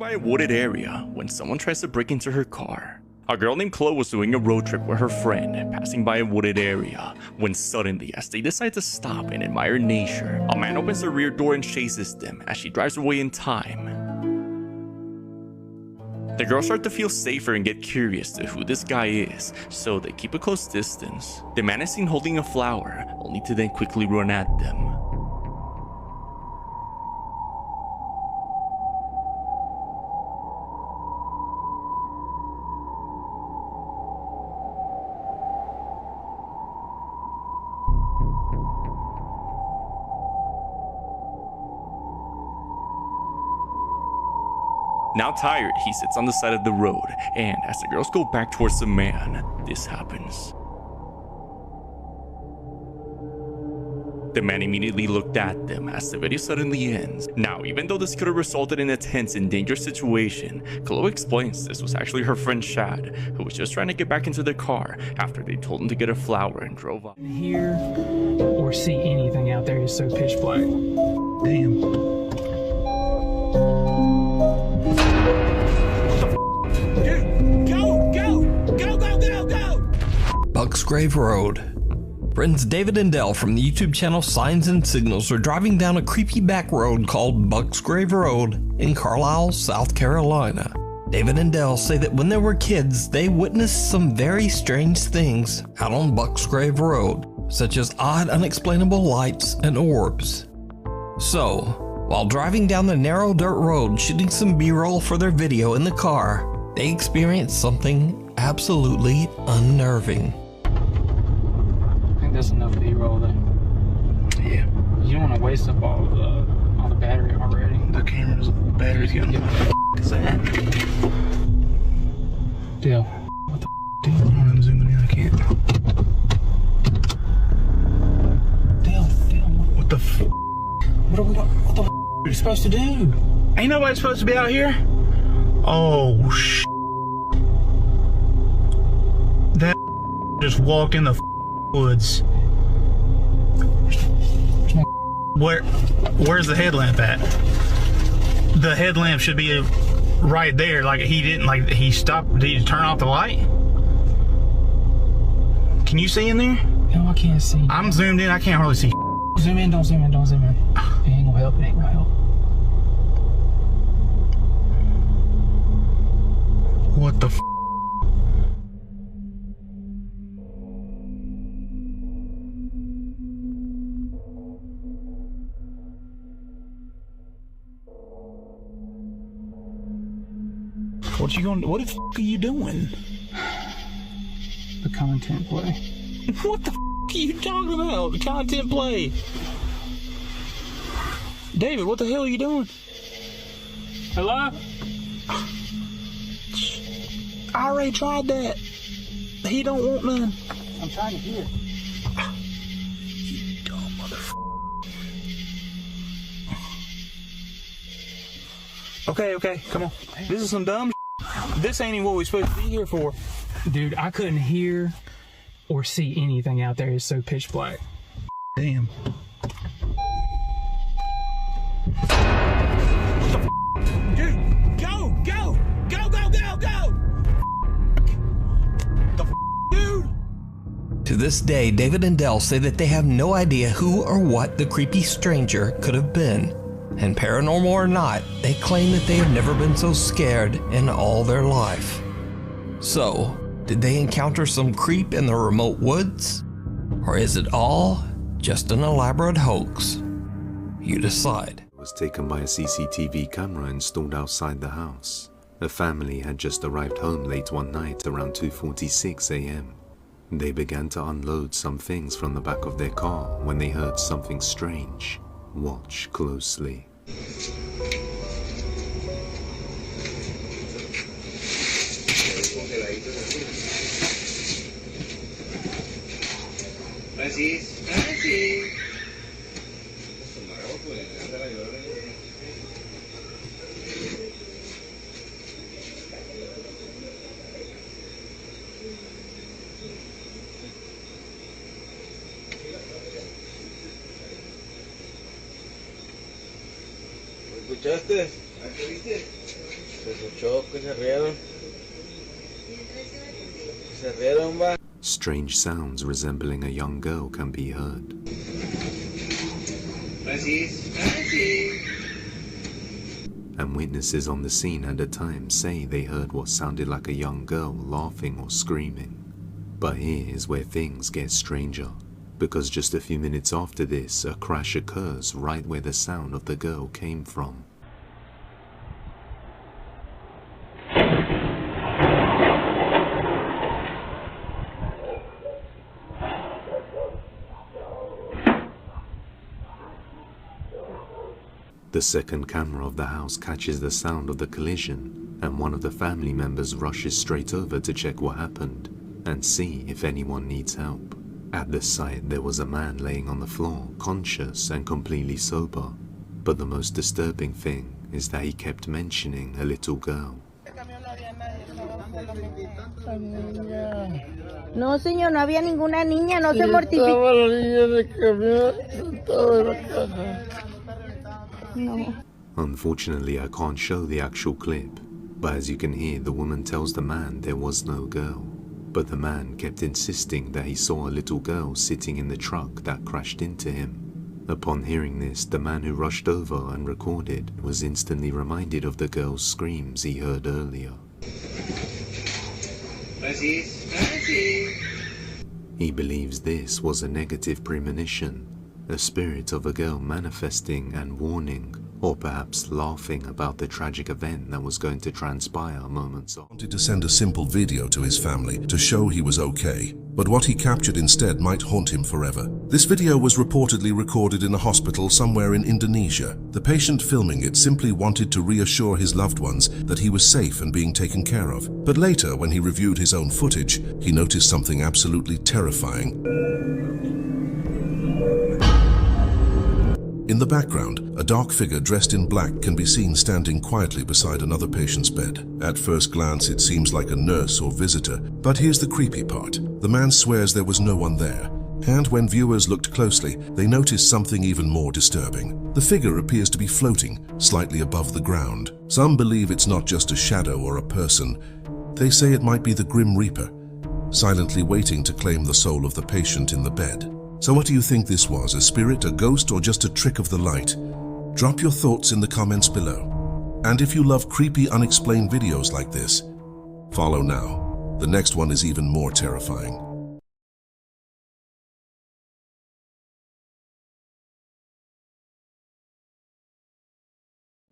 by a wooded area when someone tries to break into her car. A girl named Chloe was doing a road trip with her friend, passing by a wooded area, when suddenly, as they decide to stop and admire nature, a man opens the rear door and chases them as she drives away in time. The girls start to feel safer and get curious to who this guy is, so they keep a close distance. The man is seen holding a flower, only to then quickly run at them. Now tired, he sits on the side of the road, and as the girls go back towards the man, this happens. The man immediately looked at them as the video suddenly ends. Now, even though this could have resulted in a tense and dangerous situation, Chloe explains this was actually her friend Chad, who was just trying to get back into the car after they told him to get a flower and drove up. Hear or see anything out there is so pitch black. Damn. Bucksgrave Road. Friends David and Dell from the YouTube channel Signs and Signals are driving down a creepy back road called Bucksgrave Road in Carlisle, South Carolina. David and Dell say that when they were kids, they witnessed some very strange things out on Bucksgrave Road, such as odd, unexplainable lights and orbs. So, while driving down the narrow dirt road shooting some B-roll for their video in the car, they experienced something absolutely unnerving. That's enough B-roll then. Yeah. You don't want to waste up all the battery already. The camera's battery's going. What the is that? Deal. What the dude? I'm zooming in. I can't. Deal. What the What the are you supposed to do? Ain't nobody supposed to be out here. Oh sh. That just walked in the woods. Where's the headlamp at? The headlamp should be right there. Like he didn't. Like he stopped. Did he turn off the light? Can you see in there? No, I can't see. I'm zoomed in. I can't hardly see. Zoom in. Don't zoom in. It ain't gonna help. What the f? What the f are you doing? The content play. What the f are you talking about? The content play. David, what the hell are you doing? Hello? I already tried that. He don't want none. I'm trying to hear. You dumb motherfucker. Okay, come on. This is some dumb. This ain't even what we're supposed to be here for. Dude, I couldn't hear or see anything out there. It's so pitch black. Damn. Dude, go! Dude! To this day, David and Dell say that they have no idea who or what the creepy stranger could have been. And paranormal or not, they claim that they have never been so scared in all their life. So, did they encounter some creep in the remote woods? Or is it all just an elaborate hoax? You decide. Was taken by a CCTV camera installed outside the house. A family had just arrived home late one night around 2:46 a.m. They began to unload some things from the back of their car when they heard something strange. Watch closely. Francis. ¿Escuchaste? ¿A qué viste? Se escuchó que se rieron. Se rieron, va. Strange sounds resembling a young girl can be heard. Francis, Francis. And witnesses on the scene at the time say they heard what sounded like a young girl laughing or screaming. But here is where things get stranger, because just a few minutes after this, a crash occurs right where the sound of the girl came from. The second camera of the house catches the sound of the collision, and one of the family members rushes straight over to check what happened and see if anyone needs help. At the site, there was a man laying on the floor, conscious and completely sober. But the most disturbing thing is that he kept mentioning a little girl. No, señor, no había ninguna niña, no se mortifique. No. Unfortunately, I can't show the actual clip, but as you can hear, the woman tells the man there was no girl. But the man kept insisting that he saw a little girl sitting in the truck that crashed into him. Upon hearing this, the man who rushed over and recorded was instantly reminded of the girl's screams he heard earlier. Francis, Francis. He believes this was a negative premonition, a spirit of a girl manifesting and warning, or perhaps laughing about the tragic event that was going to transpire moments on. Wanted to send a simple video to his family to show he was okay, but what he captured instead might haunt him forever. This video was reportedly recorded in a hospital somewhere in Indonesia. The patient filming it simply wanted to reassure his loved ones that he was safe and being taken care of. But later, when he reviewed his own footage, he noticed something absolutely terrifying. In the background, a dark figure dressed in black can be seen standing quietly beside another patient's bed. At first glance, it seems like a nurse or visitor, but here's the creepy part. The man swears there was no one there. And when viewers looked closely, they noticed something even more disturbing. The figure appears to be floating, slightly above the ground. Some believe it's not just a shadow or a person. They say it might be the Grim Reaper, silently waiting to claim the soul of the patient in the bed. So what do you think this was? A spirit, a ghost, or just a trick of the light? Drop your thoughts in the comments below. And if you love creepy, unexplained videos like this, follow now. The next one is even more terrifying.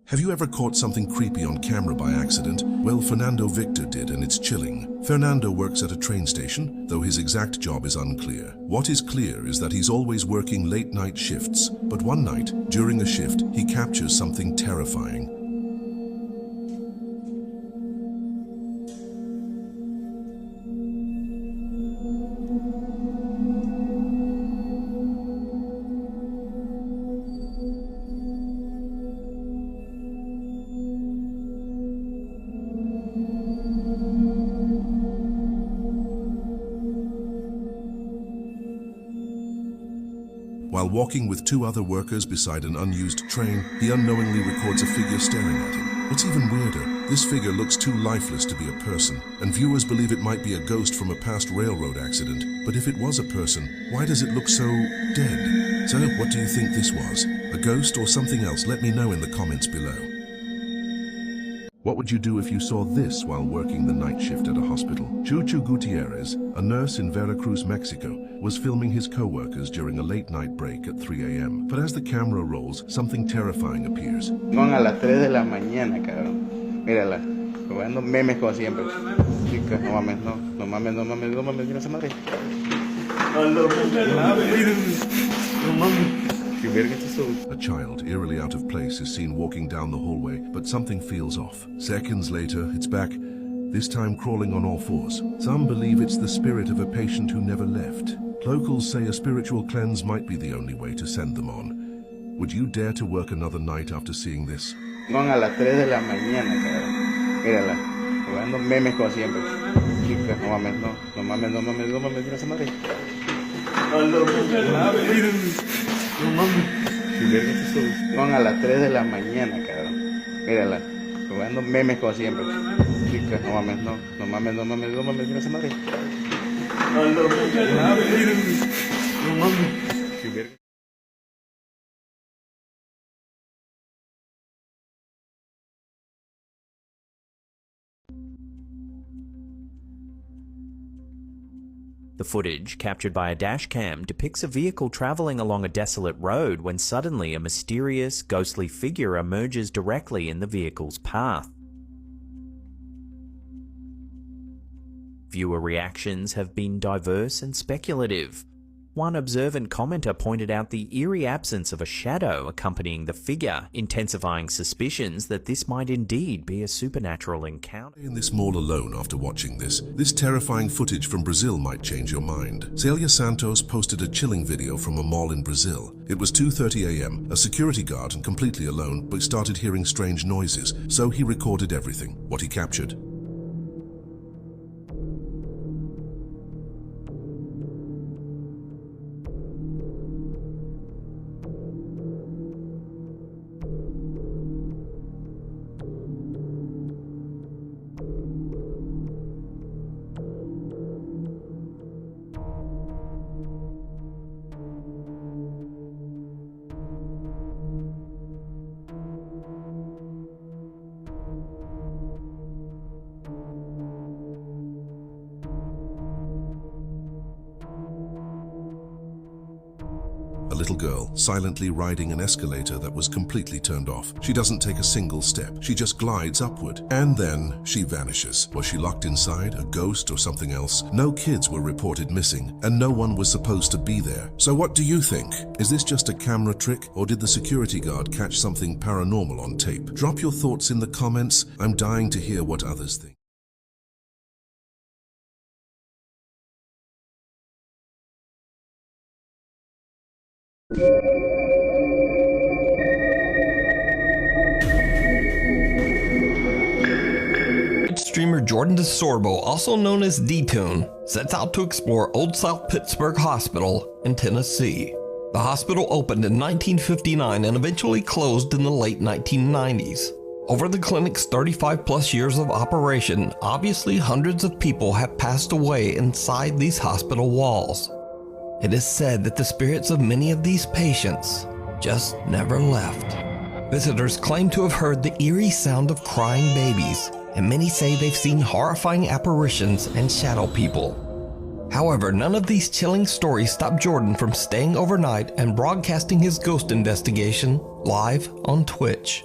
Have you ever caught something creepy on camera by accident? Well, Fernando Victor did, and it's chilling. Fernando works at a train station, though his exact job is unclear. What is clear is that he's always working late-night shifts, but one night, during a shift, he captures something terrifying. While walking with two other workers beside an unused train, he unknowingly records a figure staring at him. What's even weirder, this figure looks too lifeless to be a person, and viewers believe it might be a ghost from a past railroad accident. But if it was a person, why does it look so dead? So, what do you think this was? A ghost or something else? Let me know in the comments below. What would you do if you saw this while working the night shift at a hospital? Chuchu Gutierrez, a nurse in Veracruz, Mexico, was filming his co-workers during a late-night break at 3 a.m. But as the camera rolls, something terrifying appears. Son a las 3 de la mañana, cabrón. Mírala, jugando memes como siempre. Chica, no mames, no mames, mira esa madre. No mames. A child, eerily out of place, is seen walking down the hallway, but something feels off. Seconds later, it's back, this time crawling on all fours. Some believe it's the spirit of a patient who never left. Locals say a spiritual cleanse might be the only way to send them on. Would you dare to work another night after seeing this? Son a las 3 de la mañana, cabrón. Mírala, jugando memes como siempre. Chica, no mames, mira esa madre. No mames. Son a las 3 de la mañana, cabrón. Mírala, jugando memes como siempre. Chicas, no mames, no mames, no mames, no mames, mira esa madre. No mames. Qué verga. The footage, captured by a dash cam, depicts a vehicle traveling along a desolate road when suddenly a mysterious, ghostly figure emerges directly in the vehicle's path. Viewer reactions have been diverse and speculative. One observant commenter pointed out the eerie absence of a shadow accompanying the figure, intensifying suspicions that this might indeed be a supernatural encounter. In this mall alone after watching this terrifying footage from Brazil might change your mind. Celia Santos posted a chilling video from a mall in Brazil. It was 2:30 a.m., a security guard and completely alone, but started hearing strange noises, so he recorded everything, what he captured. A little girl, silently riding an escalator that was completely turned off. She doesn't take a single step. She just glides upward. And then she vanishes. Was she locked inside, a ghost or something else? No kids were reported missing, and no one was supposed to be there. So what do you think? Is this just a camera trick, or did the security guard catch something paranormal on tape? Drop your thoughts in the comments. I'm dying to hear what others think. Streamer Jordan DeSorbo, also known as D-Tune, sets out to explore Old South Pittsburgh Hospital in Tennessee. The hospital opened in 1959 and eventually closed in the late 1990s. Over the clinic's 35-plus years of operation, obviously hundreds of people have passed away inside these hospital walls. It is said that the spirits of many of these patients just never left. Visitors claim to have heard the eerie sound of crying babies, and many say they've seen horrifying apparitions and shadow people. However, none of these chilling stories stop Jordan from staying overnight and broadcasting his ghost investigation live on Twitch.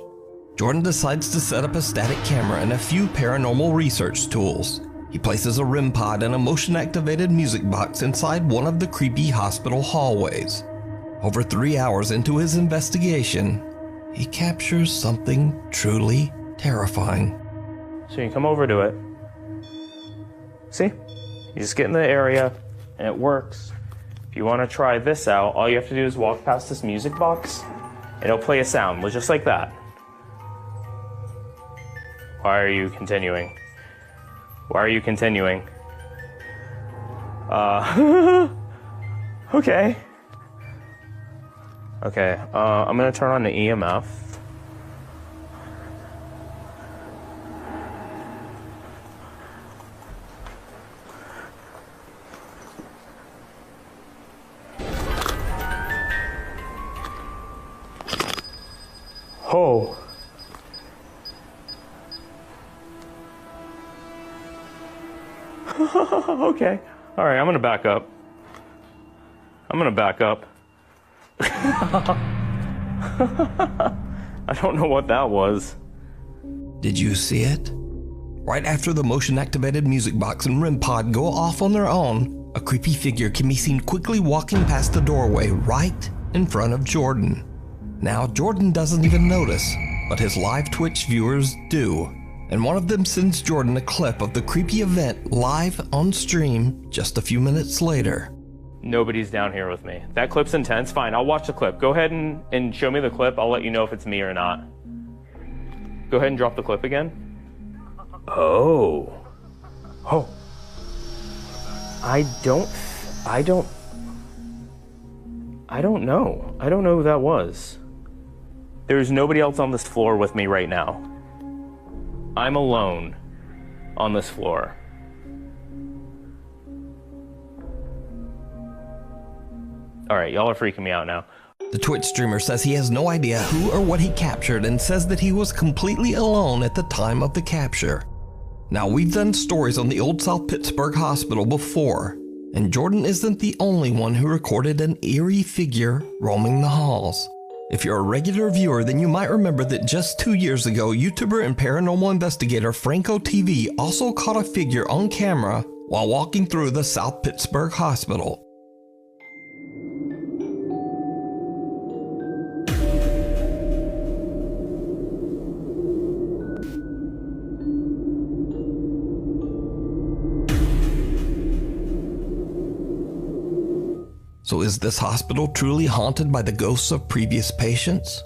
Jordan decides to set up a static camera and a few paranormal research tools. He places a REM pod and a motion-activated music box inside one of the creepy hospital hallways. Over 3 hours into his investigation, he captures something truly terrifying. So you come over to it. See? You just get in the area, and it works. If you want to try this out, all you have to do is walk past this music box, and it'll play a sound, just like that. Why are you continuing? Why are you continuing? Okay. Okay, I'm gonna turn on the EMF. Oh. Okay. All right, I'm gonna back up. I don't know what that was. Did you see it? Right after the motion-activated music box and REM pod go off on their own, a creepy figure can be seen quickly walking past the doorway right in front of Jordan. Now, Jordan doesn't even notice, but his live Twitch viewers do. And one of them sends Jordan a clip of the creepy event live on stream just a few minutes later. Nobody's down here with me. That clip's intense. Fine, I'll watch the clip. Go ahead and show me the clip. I'll let you know if it's me or not. Go ahead and drop the clip again. Oh. I don't know. I don't know who that was. There's nobody else on this floor with me right now. I'm alone on this floor. Alright, y'all are freaking me out now. The Twitch streamer says he has no idea who or what he captured and says that he was completely alone at the time of the capture. Now, we've done stories on the Old South Pittsburgh Hospital before, and Jordan isn't the only one who recorded an eerie figure roaming the halls. If you're a regular viewer, then you might remember that just 2 years ago, YouTuber and paranormal investigator Franco TV also caught a figure on camera while walking through the South Pittsburgh Hospital. So is this hospital truly haunted by the ghosts of previous patients?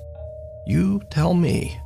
You tell me.